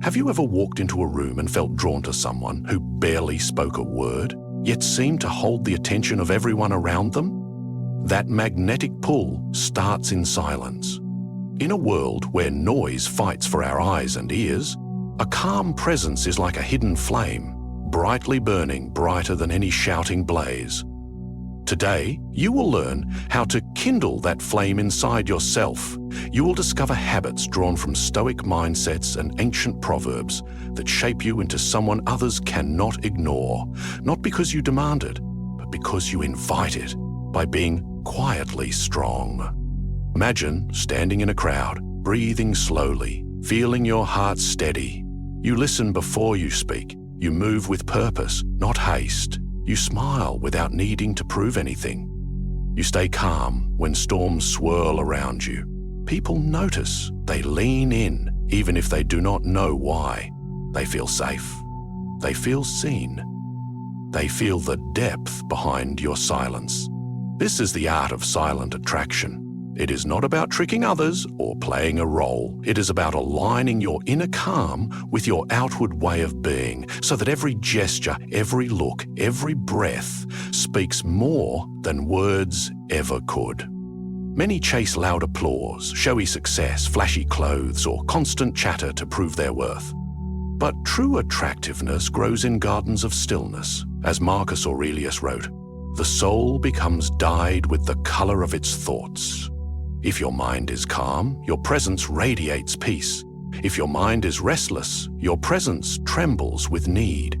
Have you ever walked into a room and felt drawn to someone who barely spoke a word, yet seemed to hold the attention of everyone around them? That magnetic pull starts in silence. In a world where noise fights for our eyes and ears, a calm presence is like a hidden flame, brightly burning, brighter than any shouting blaze. Today, you will learn how to kindle that flame inside yourself. You will discover habits drawn from Stoic mindsets and ancient proverbs that shape you into someone others cannot ignore, not because you demand it, but because you invite it by being quietly strong. Imagine standing in a crowd, breathing slowly, feeling your heart steady. You listen before you speak. You move with purpose, not haste. You smile without needing to prove anything. You stay calm when storms swirl around you. People notice. They lean in, even if they do not know why. They feel safe. They feel seen. They feel the depth behind your silence. This is the art of silent attraction. It is not about tricking others or playing a role. It is about aligning your inner calm with your outward way of being, so that every gesture, every look, every breath speaks more than words ever could. Many chase loud applause, showy success, flashy clothes, or constant chatter to prove their worth. But true attractiveness grows in gardens of stillness. As Marcus Aurelius wrote, "The soul becomes dyed with the color of its thoughts." If your mind is calm, your presence radiates peace. If your mind is restless, your presence trembles with need.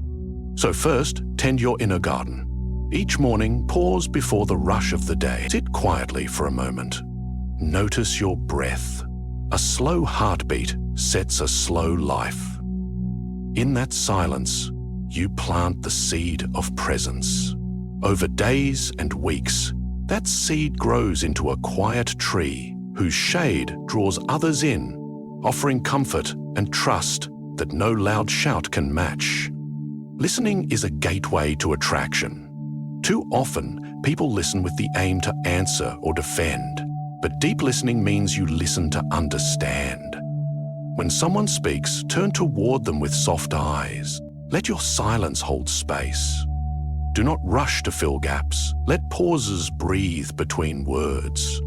So first, tend your inner garden. Each morning, pause before the rush of the day. Sit quietly for a moment. Notice your breath. A slow heartbeat sets a slow life. In that silence, you plant the seed of presence. Over days and weeks, that seed grows into a quiet tree whose shade draws others in, offering comfort and trust that no loud shout can match. Listening is a gateway to attraction. Too often, people listen with the aim to answer or defend, but deep listening means you listen to understand. When someone speaks, turn toward them with soft eyes. Let your silence hold space. Do not rush to fill gaps. Let pauses breathe between words.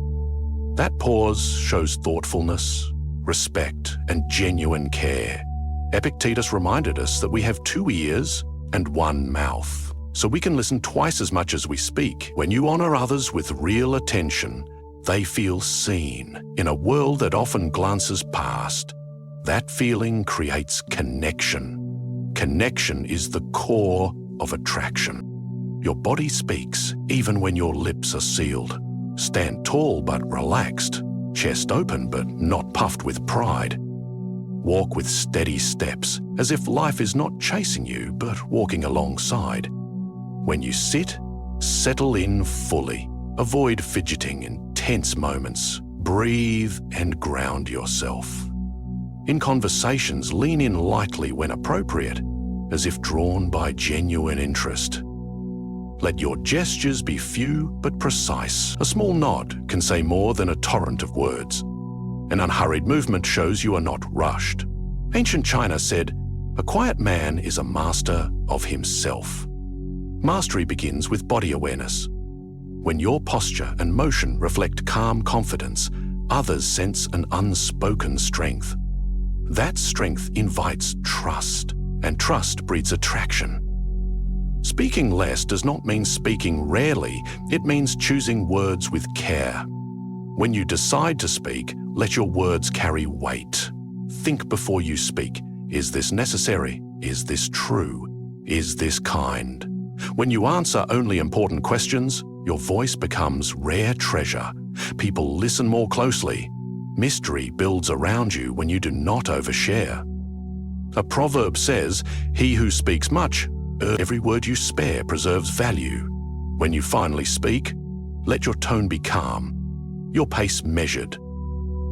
That pause shows thoughtfulness, respect, and genuine care. Epictetus reminded us that we have 2 ears and 1 mouth, so we can listen twice as much as we speak. When you honor others with real attention, they feel seen in a world that often glances past. That feeling creates connection. Connection is the core of attraction. Your body speaks even when your lips are sealed. Stand tall but relaxed, chest open but not puffed with pride. Walk with steady steps, as if life is not chasing you but walking alongside. When you sit, settle in fully. Avoid fidgeting in tense moments. Breathe and ground yourself. In conversations, lean in lightly when appropriate, as if drawn by genuine interest. Let your gestures be few but precise. A small nod can say more than a torrent of words. An unhurried movement shows you are not rushed. Ancient China said, "A quiet man is a master of himself." Mastery begins with body awareness. When your posture and motion reflect calm confidence, others sense an unspoken strength. That strength invites trust, and trust breeds attraction. Speaking less does not mean speaking rarely. It means choosing words with care. When you decide to speak, let your words carry weight. Think before you speak. Is this necessary? Is this true? Is this kind? When you answer only important questions, your voice becomes rare treasure. People listen more closely. Mystery builds around you when you do not overshare. A proverb says, "He who speaks much, every word you spare preserves value." When you finally speak, let your tone be calm, your pace measured.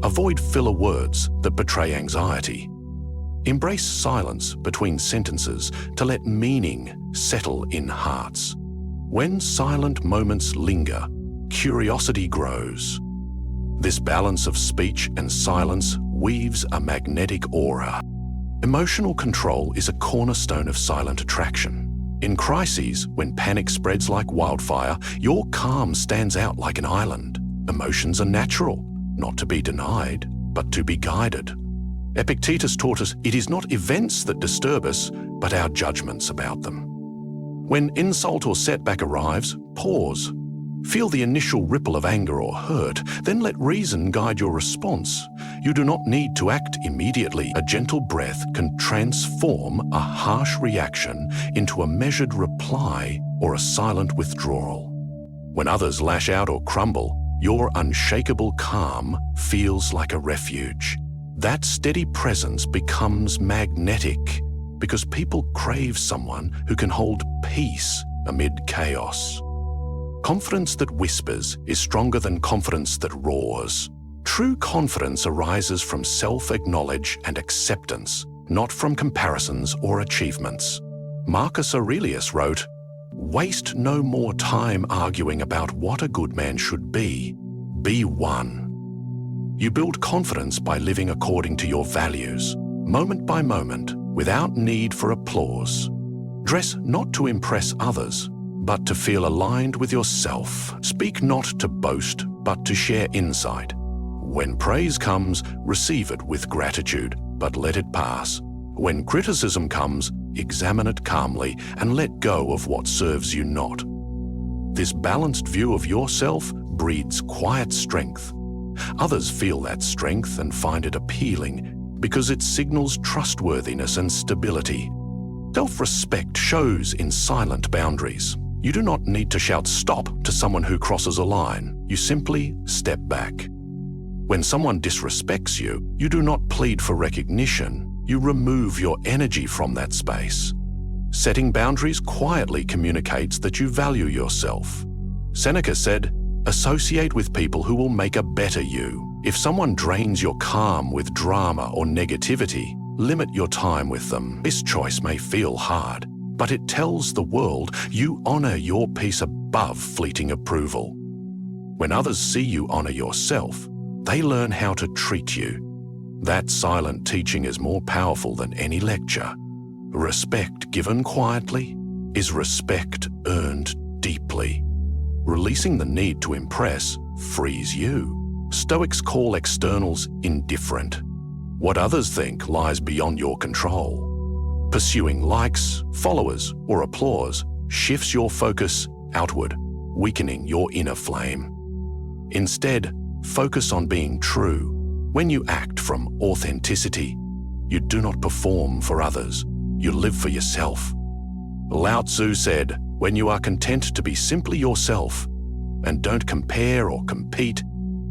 Avoid filler words that betray anxiety. Embrace silence between sentences to let meaning settle in hearts. When silent moments linger, curiosity grows. This balance of speech and silence weaves a magnetic aura. Emotional control is a cornerstone of silent attraction. In crises, when panic spreads like wildfire, your calm stands out like an island. Emotions are natural, not to be denied, but to be guided. Epictetus taught us it is not events that disturb us, but our judgments about them. When insult or setback arrives, pause. Feel the initial ripple of anger or hurt, then let reason guide your response. You do not need to act immediately. A gentle breath can transform a harsh reaction into a measured reply or a silent withdrawal. When others lash out or crumble, your unshakable calm feels like a refuge. That steady presence becomes magnetic because people crave someone who can hold peace amid chaos. Confidence that whispers is stronger than confidence that roars. True confidence arises from self-acknowledge and acceptance, not from comparisons or achievements. Marcus Aurelius wrote, "Waste no more time arguing about what a good man should be. Be one." You build confidence by living according to your values, moment by moment, without need for applause. Dress not to impress others, but to feel aligned with yourself. Speak not to boast, but to share insight. When praise comes, receive it with gratitude, but let it pass. When criticism comes, examine it calmly and let go of what serves you not. This balanced view of yourself breeds quiet strength. Others feel that strength and find it appealing because it signals trustworthiness and stability. Self-respect shows in silent boundaries. You do not need to shout stop to someone who crosses a line. You simply step back. When someone disrespects you, you do not plead for recognition. You remove your energy from that space. Setting boundaries quietly communicates that you value yourself. Seneca said, "Associate with people who will make a better you." If someone drains your calm with drama or negativity, limit your time with them. This choice may feel hard, but it tells the world you honor your peace above fleeting approval. When others see you honor yourself, they learn how to treat you. That silent teaching is more powerful than any lecture. Respect given quietly is respect earned deeply. Releasing the need to impress frees you. Stoics call externals indifferent. What others think lies beyond your control. Pursuing likes, followers, or applause shifts your focus outward, weakening your inner flame. Instead, focus on being true. When you act from authenticity, you do not perform for others, you live for yourself. Lao Tzu said, "When you are content to be simply yourself and don't compare or compete,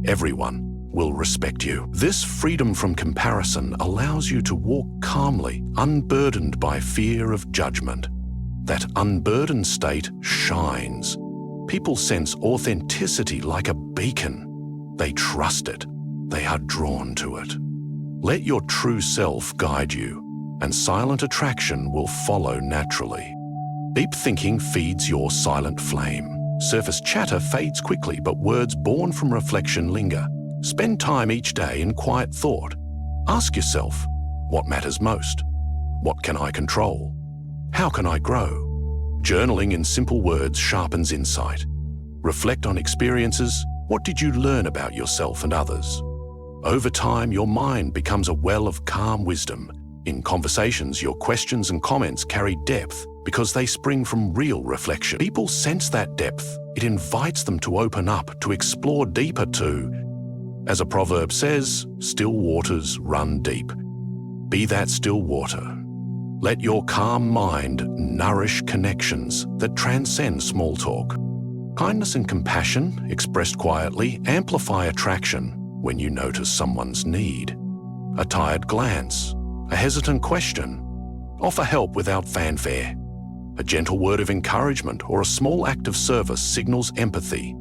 everyone will respect you." This freedom from comparison allows you to walk calmly, unburdened by fear of judgment. That unburdened state shines. People sense authenticity like a beacon. They trust it. They are drawn to it. Let your true self guide you, and silent attraction will follow naturally. Deep thinking feeds your silent flame. Surface chatter fades quickly, but words born from reflection linger. Spend time each day in quiet thought. Ask yourself, what matters most? What can I control? How can I grow? Journaling in simple words sharpens insight. Reflect on experiences. What did you learn about yourself and others? Over time, your mind becomes a well of calm wisdom. In conversations, your questions and comments carry depth because they spring from real reflection. People sense that depth. It invites them to open up, to explore deeper too. As a proverb says, still waters run deep. Be that still water. Let your calm mind nourish connections that transcend small talk. Kindness and compassion, expressed quietly, amplify attraction when you notice someone's need. A tired glance, a hesitant question. Offer help without fanfare. A gentle word of encouragement or a small act of service signals empathy.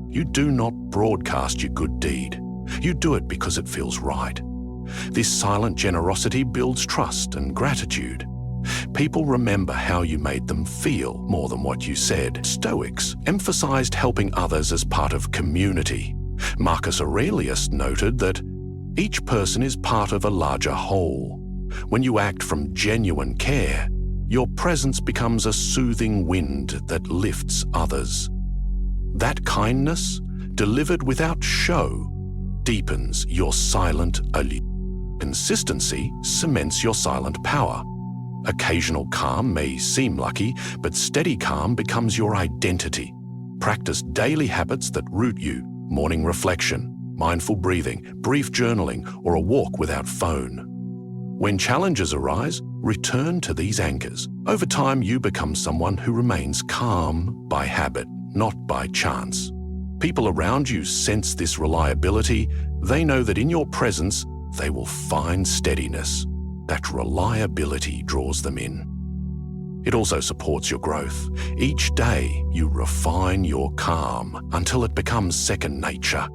You do not broadcast your good deed. You do it because it feels right. This silent generosity builds trust and gratitude. People remember how you made them feel more than what you said. Stoics emphasized helping others as part of community. Marcus Aurelius noted that each person is part of a larger whole. When you act from genuine care, your presence becomes a soothing wind that lifts others. That kindness, delivered without show, deepens your silent allure. Consistency cements your silent power. Occasional calm may seem lucky, but steady calm becomes your identity. Practice daily habits that root you: morning reflection, mindful breathing, brief journaling, or a walk without phone. When challenges arise, return to these anchors. Over time, you become someone who remains calm by habit, not by chance. People around you sense this reliability. They know that in your presence, they will find steadiness. That reliability draws them in. It also supports your growth. Each day, you refine your calm until it becomes second nature.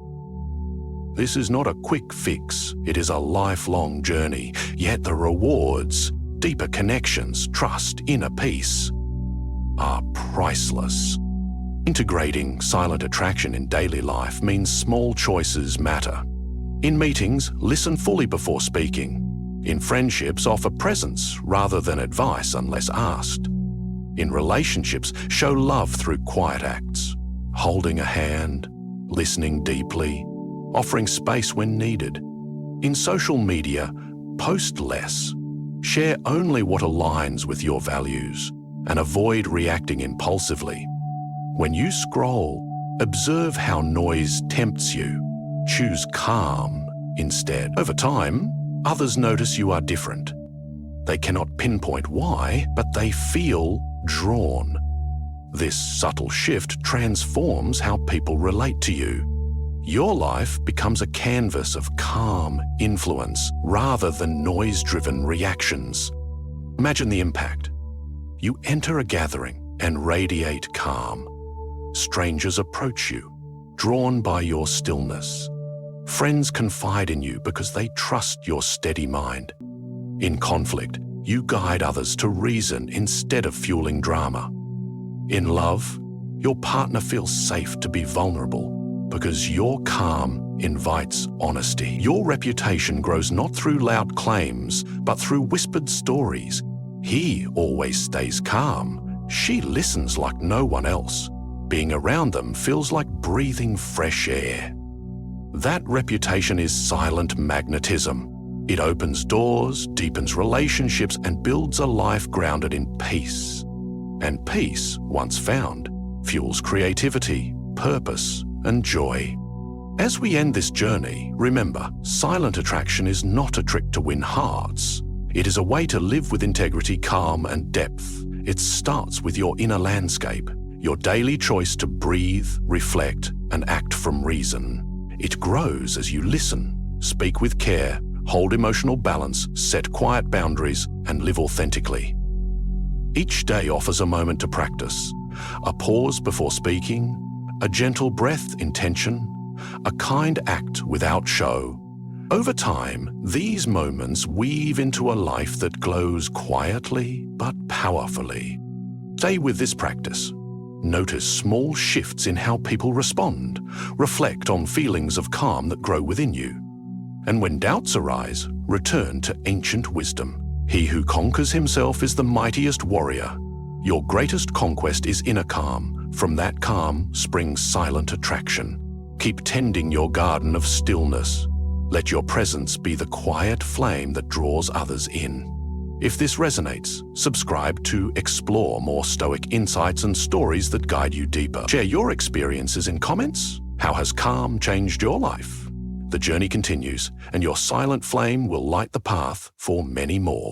This is not a quick fix. It is a lifelong journey. Yet the rewards, deeper connections, trust, inner peace, are priceless. Integrating silent attraction in daily life means small choices matter. In meetings, listen fully before speaking. In friendships, offer presence rather than advice unless asked. In relationships, show love through quiet acts, holding a hand, listening deeply, offering space when needed. In social media, post less. Share only what aligns with your values and avoid reacting impulsively. When you scroll, observe how noise tempts you. Choose calm instead. Over time, others notice you are different. They cannot pinpoint why, but they feel drawn. This subtle shift transforms how people relate to you. Your life becomes a canvas of calm influence rather than noise-driven reactions. Imagine the impact. You enter a gathering and radiate calm. Strangers approach you, drawn by your stillness. Friends confide in you because they trust your steady mind. In conflict, you guide others to reason instead of fueling drama. In love, your partner feels safe to be vulnerable because your calm invites honesty. Your reputation grows not through loud claims, but through whispered stories. He always stays calm. She listens like no one else. Being around them feels like breathing fresh air. That reputation is silent magnetism. It opens doors, deepens relationships, and builds a life grounded in peace. And peace, once found, fuels creativity, purpose, and joy. As we end this journey, remember, silent attraction is not a trick to win hearts. It is a way to live with integrity, calm, and depth. It starts with your inner landscape, your daily choice to breathe, reflect, and act from reason. It grows as you listen, speak with care, hold emotional balance, set quiet boundaries, and live authentically. Each day offers a moment to practice, a pause before speaking, a gentle breath intention, a kind act without show. Over time, these moments weave into a life that glows quietly but powerfully. Stay with this practice. Notice small shifts in how people respond. Reflect on feelings of calm that grow within you. And when doubts arise, return to ancient wisdom. He who conquers himself is the mightiest warrior. Your greatest conquest is inner calm. From that calm springs silent attraction. Keep tending your garden of stillness. Let your presence be the quiet flame that draws others in. If this resonates, subscribe to explore more Stoic insights and stories that guide you deeper. Share your experiences in comments. How has calm changed your life? The journey continues, and your silent flame will light the path for many more.